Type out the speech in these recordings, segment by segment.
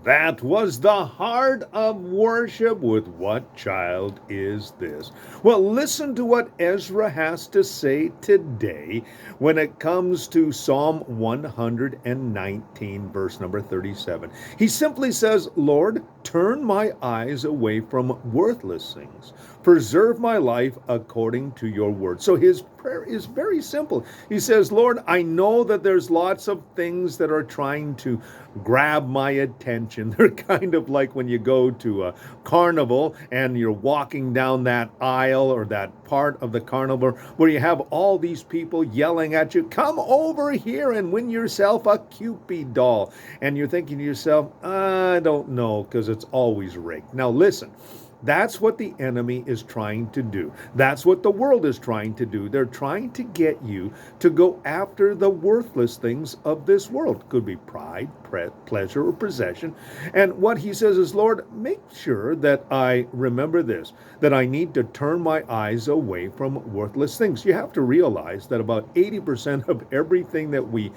That was the heart of worship with What Child Is This? Well, listen to what Ezra has to say today when it comes to Psalm 119, verse number 37. He simply says, Lord, turn my eyes away from worthless things. Preserve my life according to your word. So his prayer is very simple. He says, Lord, I know that there's lots of things that are trying to grab my attention. They're kind of like when you go to a carnival and you're walking down that aisle or that part of the carnival where you have all these people yelling at you, come over here and win yourself a Cupid doll. And you're thinking to yourself, I don't know, because it's always rigged. Now listen. That's what the enemy is trying to do. That's what the world is trying to do. They're trying to get you to go after the worthless things of this world. It could be pride, pleasure, or possession. And what he says is, Lord, make sure that I remember this, that I need to turn my eyes away from worthless things. You have to realize that about 80% of everything that we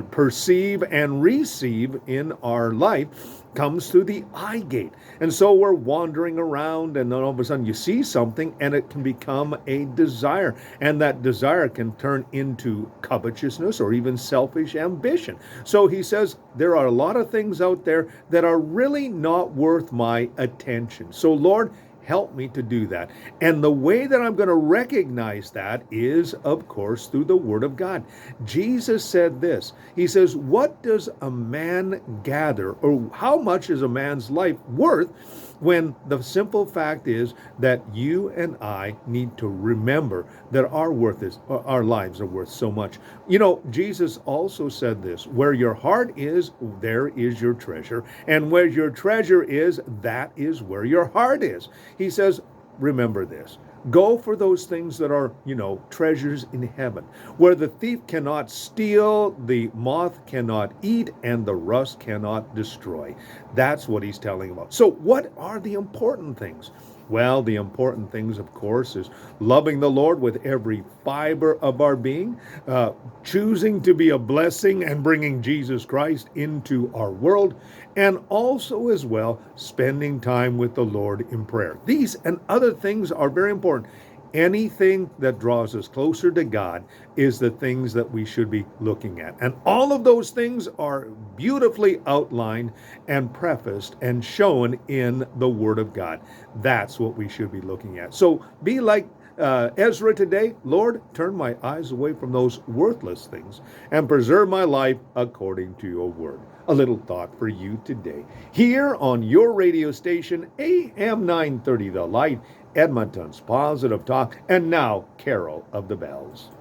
perceive and receive in our life comes through the eye gate. And so we're wandering around and then all of a sudden you see something and it can become a desire. And that desire can turn into covetousness or even selfish ambition. So he says there are a lot of things out there that are really not worth my attention. So Lord, help me to do that. And the way that I'm going to recognize that is, of course, through the Word of God. Jesus said this. He says, what does a man gather, or how much is a man's life worth, when the simple fact is that you and I need to remember that our lives are worth so much. You know, Jesus also said this, where your heart is, there is your treasure. And where your treasure is, that is where your heart is. He says, remember this. Go for those things that are, treasures in heaven, where the thief cannot steal, the moth cannot eat, and the rust cannot destroy. That's what he's telling about. So what are the important things? Well, the important things, of course, is loving the Lord with every fiber of our being, choosing to be a blessing and bringing Jesus Christ into our world, and also as well, spending time with the Lord in prayer. These and other things are very important. Anything that draws us closer to God is the things that we should be looking at. And all of those things are beautifully outlined and prefaced and shown in the Word of God. That's what we should be looking at. So be like Ezra today. Lord, turn my eyes away from those worthless things and preserve my life according to your word. A little thought for you today. Here on your radio station, AM 930 The Light, Edmonton's Positive Talk, and now Carol of the Bells.